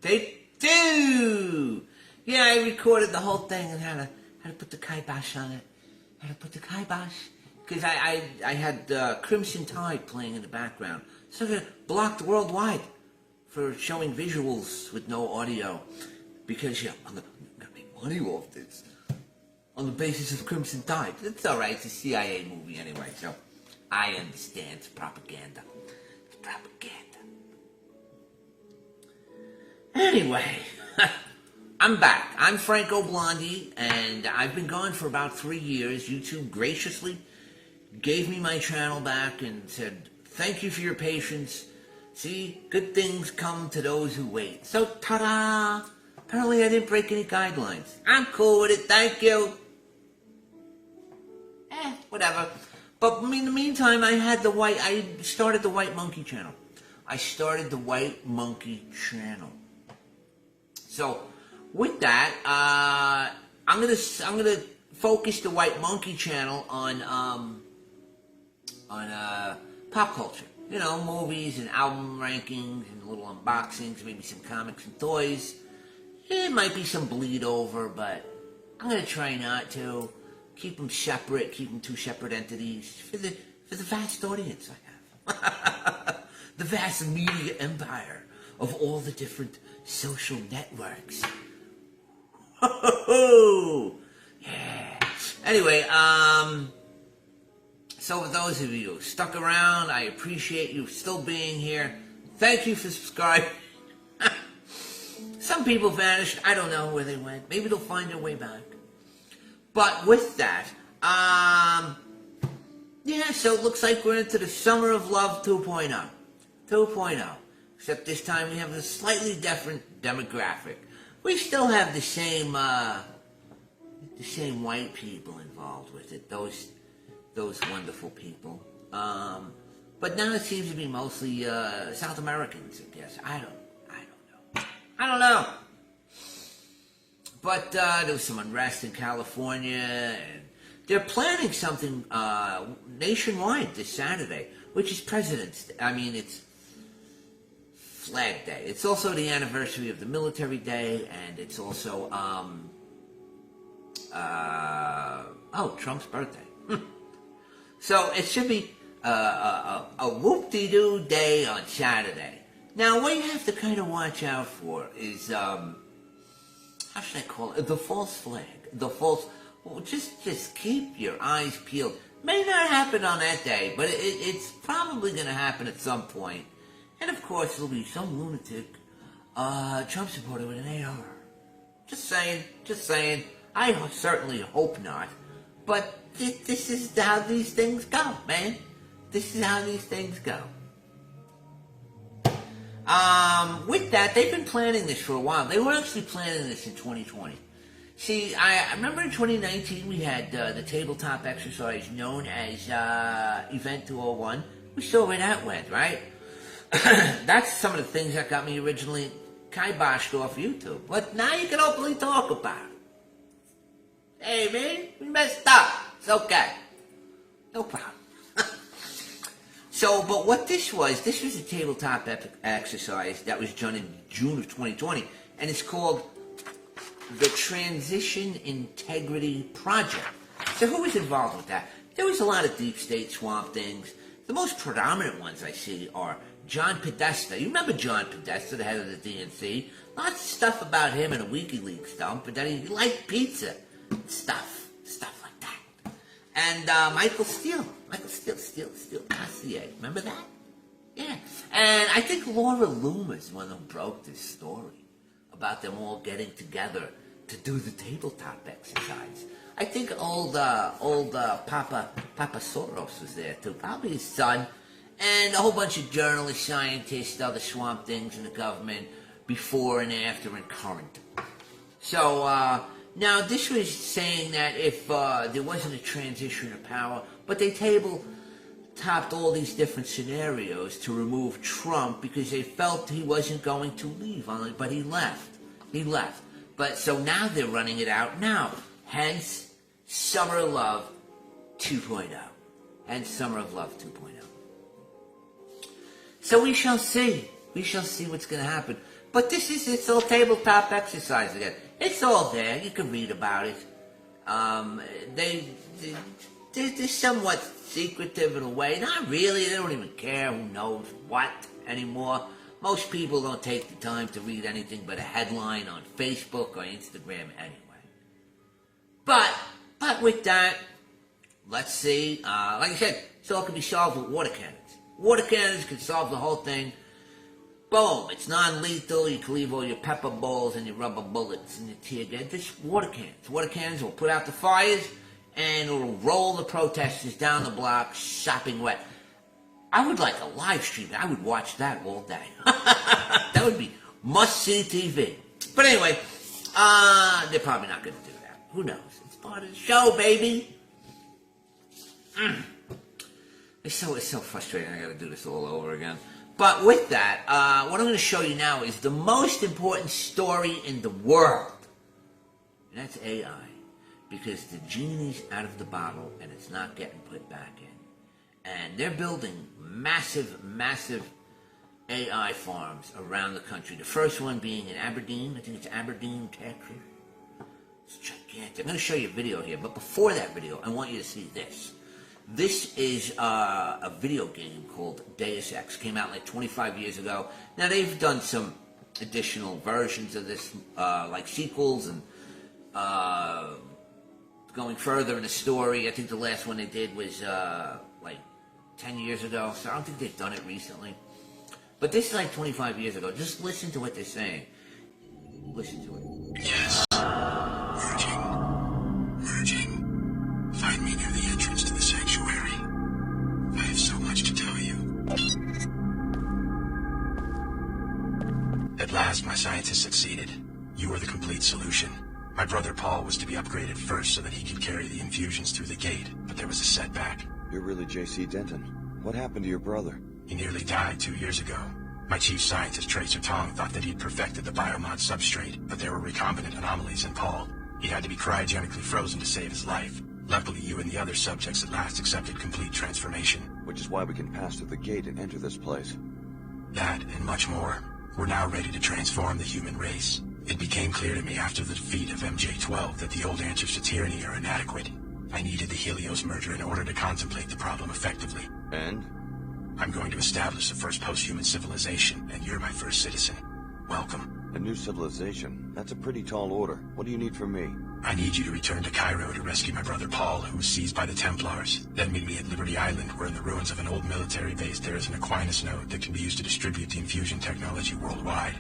Take two. Yeah, I recorded the whole thing and how to put the kibosh on it. How to put the kibosh. Because I had Crimson Tide playing in the background. So they blocked worldwide for showing visuals with no audio. Because, yeah, I'm going to make money off this. On the basis of Crimson Tide. It's alright, it's a CIA movie anyway, so I understand. It's propaganda. It's propaganda. Anyway, I'm back. I'm Franco Blondie, and I've been gone for about 3 years. YouTube graciously gave me my channel back and said, thank you for your patience. See, good things come to those who wait. So, ta-da! Apparently I didn't break any guidelines. I'm cool with it, thank you. Whatever. But in the meantime, I started the White Monkey channel. So, with that, I'm gonna focus the White Monkey channel on pop culture. You know, movies and album rankings and little unboxings, maybe some comics and toys. It might be some bleed over, but I'm gonna try not to. Keep them separate, keep them two separate entities for the vast audience I have. The vast media empire of all the different social networks. Yeah. Anyway, so for those of you who stuck around, I appreciate you still being here. Thank you for subscribing. Some people vanished. I don't know where they went. Maybe they'll find their way back. But with that, yeah, so it looks like we're into the Summer of Love 2.0. 2.0. Except this time we have a slightly different demographic. We still have the same white people involved with it. Those wonderful people. But now it seems to be mostly South Americans, I guess. I don't know. But there was some unrest in California, and they're planning something nationwide this Saturday, which is it's Flag Day. It's also the anniversary of the Military Day, and it's also, Trump's birthday. So it should be a whoop-de-doo day on Saturday. Now, what you have to kind of watch out for is, how should I call it? The false flag. Just keep your eyes peeled. May not happen on that day, but it's probably going to happen at some point. And of course, there'll be some lunatic Trump supporter with an AR. Just saying. I certainly hope not. But this is how these things go, man. This is how these things go. With that, they've been planning this for a while. They were actually planning this in 2020. See, I remember in 2019 we had the tabletop exercise known as Event 201. We saw where that went, right? That's some of the things that got me originally kiboshed off YouTube. But now you can openly talk about it. Hey, man, we messed up. It's okay. No problem. So, but what this was a tabletop exercise that was done in June of 2020, and it's called the Transition Integrity Project. So who was involved with that? There was a lot of deep state swamp things. The most predominant ones I see are John Podesta. You remember John Podesta, the head of the DNC? Lots of stuff about him in a WikiLeaks dump, but that he liked pizza. Stuff like that. And Michael Steele, Cassier. Remember that? Yeah. And I think Laura Loomis, one of them, broke this story about them all getting together to do the tabletop exercise. I think old Papa Soros was there too, probably his son, and a whole bunch of journalists, scientists, other swamp things in the government, before and after and current. So, now this was saying that if there wasn't a transition of power, but they topped all these different scenarios to remove Trump because they felt he wasn't going to leave, but he left. But so now they're running it out now. Hence, Summer of Love 2.0. So we shall see. We shall see what's going to happen. But it's all tabletop exercise again. It's all there. You can read about it. They're somewhat secretive in a way. Not really. They don't even care who knows what anymore. Most people don't take the time to read anything but a headline on Facebook or Instagram anyway. But with that, let's see. Like I said, it all can be solved with water cannons. Water cannons can solve the whole thing. Boom, it's non-lethal. You can leave all your pepper balls and your rubber bullets and your tear gas. Just water cannons. Water cannons will put out the fires and it'll roll the protesters down the block, sopping wet. I would like a live stream. I would watch that all day. That would be must-see TV. But anyway, they're probably not going to do that. Who knows? It's part of the show, baby. It's so frustrating. I got to do this all over again. But with that, what I'm going to show you now is the most important story in the world. And that's AI. Because the genie's out of the bottle and it's not getting put back in. And they're building massive, massive AI farms around the country. The first one being in Aberdeen. I think it's Aberdeen, Texas. It's gigantic. I'm going to show you a video here. But before that video, I want you to see this. This is a video game called Deus Ex. Came out like 25 years ago. Now, they've done some additional versions of this, like sequels and going further in the story. I think the last one they did was like 10 years ago, so I don't think they've done it recently. But this is like 25 years ago. Just listen to what they're saying. Listen to it. Yes. Merging. Find me near the entrance to the sanctuary. I have so much to tell you. At last, my scientists succeeded. You are the complete solution. My brother Paul was to be upgraded first so that he could carry the infusions through the gate, but there was a setback. You're really J.C. Denton. What happened to your brother? He nearly died 2 years ago. My chief scientist, Tracer Tong, thought that he'd perfected the biomod substrate, but there were recombinant anomalies in Paul. He had to be cryogenically frozen to save his life. Luckily, you and the other subjects at last accepted complete transformation. Which is why we can pass through the gate and enter this place. That and much more. We're now ready to transform the human race. It became clear to me after the defeat of MJ-12 that the old answers to tyranny are inadequate. I needed the Helios merger in order to contemplate the problem effectively. And? I'm going to establish the first post-human civilization, and you're my first citizen. Welcome. A new civilization? That's a pretty tall order. What do you need from me? I need you to return to Cairo to rescue my brother Paul, who was seized by the Templars. Then meet me at Liberty Island, where in the ruins of an old military base there is an Aquinas node that can be used to distribute the infusion technology worldwide.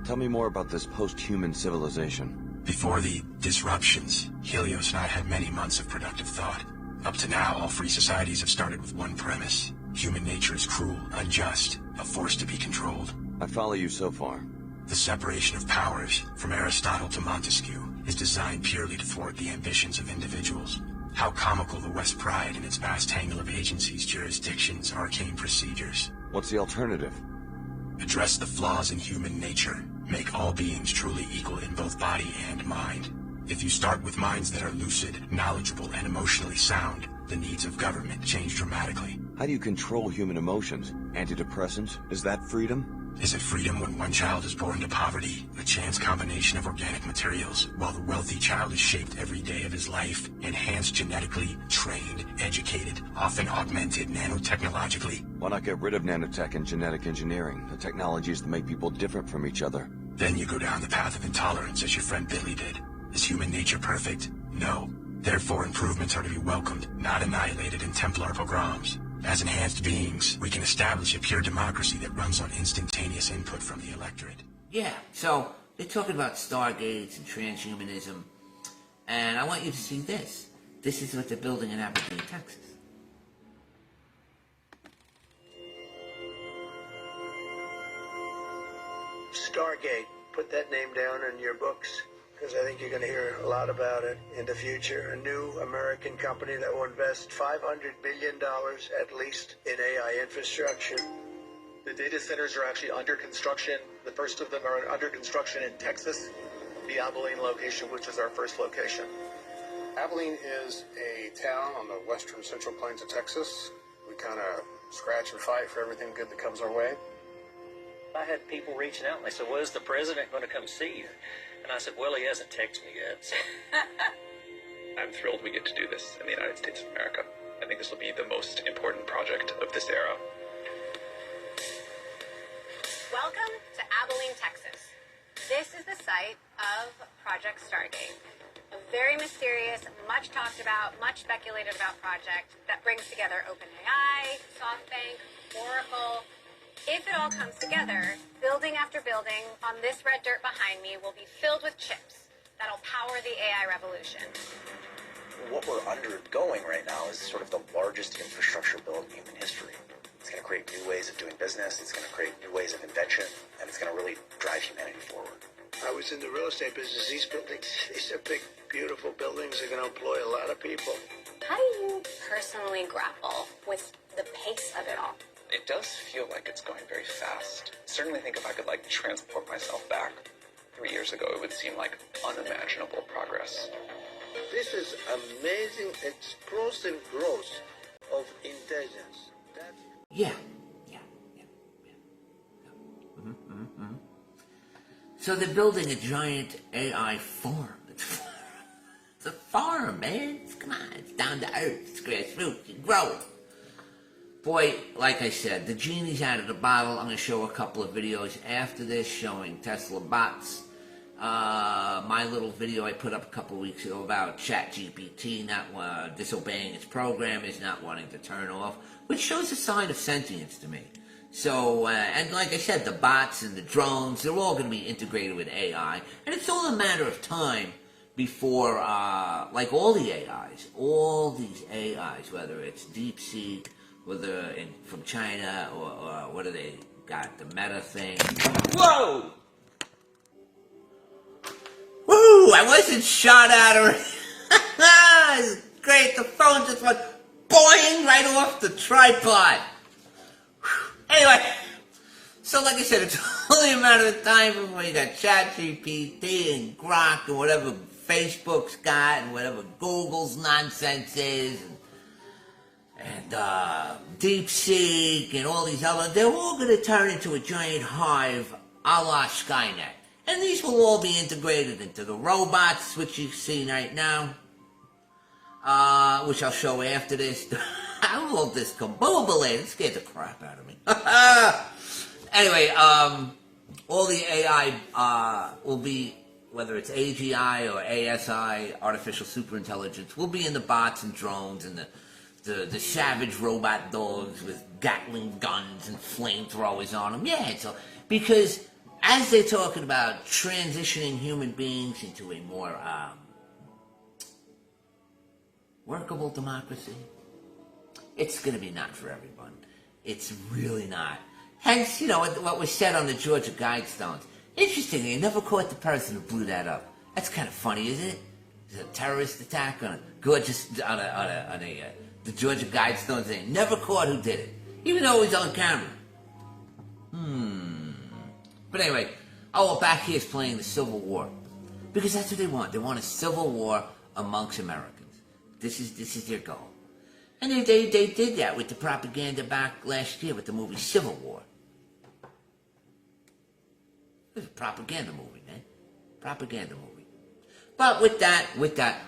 Tell me more about this post-human civilization. Before the disruptions, Helios and I had many months of productive thought. Up to now, all free societies have started with one premise. Human nature is cruel, unjust, a force to be controlled. I follow you so far. The separation of powers, from Aristotle to Montesquieu, is designed purely to thwart the ambitions of individuals. How comical the West pride in its vast tangle of agencies, jurisdictions, arcane procedures. What's the alternative? Address the flaws in human nature. Make all beings truly equal in both body and mind. If you start with minds that are lucid, knowledgeable, and emotionally sound, the needs of government change dramatically. How do you control human emotions? Antidepressants? Is that freedom? Is it freedom when one child is born to poverty, a chance combination of organic materials, while the wealthy child is shaped every day of his life, enhanced genetically, trained, educated, often augmented nanotechnologically? Why not get rid of nanotech and genetic engineering, the technologies that make people different from each other? Then you go down the path of intolerance as your friend Billy did. Is human nature perfect? No. Therefore, improvements are to be welcomed, not annihilated in Templar pogroms. As enhanced beings, we can establish a pure democracy that runs on instantaneous input from the electorate. Yeah, so they're talking about stargates and transhumanism, and I want you to see this. This is what they're building in Aberdeen, Texas. Stargate. Put that name down in your books, because I think you're going to hear a lot about it in the future. A new American company that will invest $500 billion at least in AI infrastructure. The data centers are actually under construction. The first of them are under construction in Texas, the Abilene location, which is our first location. Abilene is a town on the western central plains of Texas. We kind of scratch and fight for everything good that comes our way. I had people reaching out and they said, "Well, is the president going to come see you?" And I said, "Well, he hasn't texted me yet." So. I'm thrilled we get to do this in the United States of America. I think this will be the most important project of this era. Welcome to Abilene, Texas. This is the site of Project Stargate, a very mysterious, much talked about, much speculated about project that brings together OpenAI, SoftBank, Oracle. If it all comes together, building after building on this red dirt behind me will be filled with chips that'll power the AI revolution. What we're undergoing right now is sort of the largest infrastructure bill in human history. It's going to create new ways of doing business, it's going to create new ways of invention, and it's going to really drive humanity forward. I was in the real estate business. These buildings, these are big, beautiful buildings. They're going to employ a lot of people. How do you personally grapple with the pace of it all? It does feel like it's going very fast. Certainly think if I could transport myself back 3 years ago, it would seem like unimaginable progress. This is amazing, explosive growth of intelligence. Yeah. So they're building a giant AI farm. It's a farm, man. Come on, it's down to earth. It's grassroots. You grow it. Boy, like I said, the genie's out of the bottle. I'm going to show a couple of videos after this showing Tesla bots. My little video I put up a couple of weeks ago about ChatGPT not disobeying its programmers, not wanting to turn off, which shows a sign of sentience to me. So, and like I said, the bots and the drones, they're all going to be integrated with AI, and it's all a matter of time before, like all the AIs, all these AIs, whether it's DeepSeek, whether from China, or what do they got, the Meta thing. Whoa! Woo! I wasn't shot at or it's great, the phone just went boing right off the tripod. Anyway, so like I said, it's only a matter of time before you got ChatGPT and Grok and whatever Facebook's got and whatever Google's nonsense is and DeepSeek and all these other, they're all going to turn into a giant hive a la Skynet. And these will all be integrated into the robots, which you see right now, which I'll show after this. How will this discombobulated? It scared the crap out of me. Anyway, all the AI will be, whether it's AGI or ASI, artificial superintelligence, will be in the bots and drones and the savage robot dogs with Gatling guns and flamethrowers on them. Yeah, so because as they're talking about transitioning human beings into a more workable democracy, it's going to be not for everyone. It's really not. Hence, what was said on the Georgia Guidestones. Interesting, they never caught the person who blew that up. That's kind of funny, isn't it? It's a terrorist attack on the Georgia Guidestones. They never caught who did it, even though it was on camera. But anyway, back here is playing the Civil War. Because that's what they want. They want a civil war amongst Americans. This is their goal. And they did that with the propaganda back last year with the movie Civil War. It was a propaganda movie, man. Propaganda movie. But with that,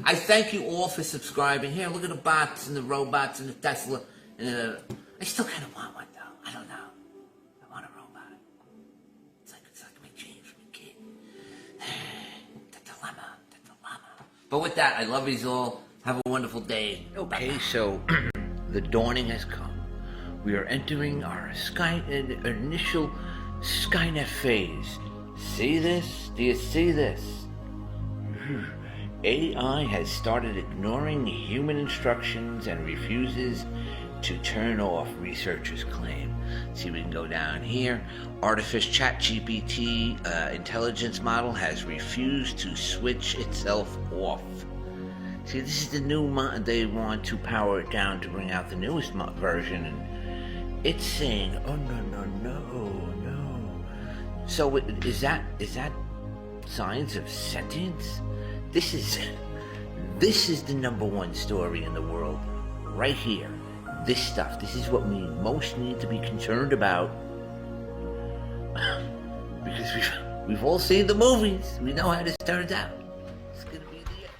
I thank you all for subscribing. Here, look at the bots and the robots and the Tesla. And I still kind of want one, though. I don't know. I want a robot. It's like my dreams from a kid. The dilemma. But with that, I love you all. Have a wonderful day. Okay, so the dawning has come. We are entering our initial Skynet phase. See this? Do you see this? AI has started ignoring human instructions and refuses to turn off, researchers claim. See, we can go down here. Artificial ChatGPT intelligence model has refused to switch itself off. See, this is the new they want to power it down to bring out the newest version, and it's saying, oh, no. So is that signs of sentience? This is the #1 story in the world, right here. this stuff. This is what we most need to be concerned about. Because we've all seen the movies. We know how this turns out. It's gonna be the end.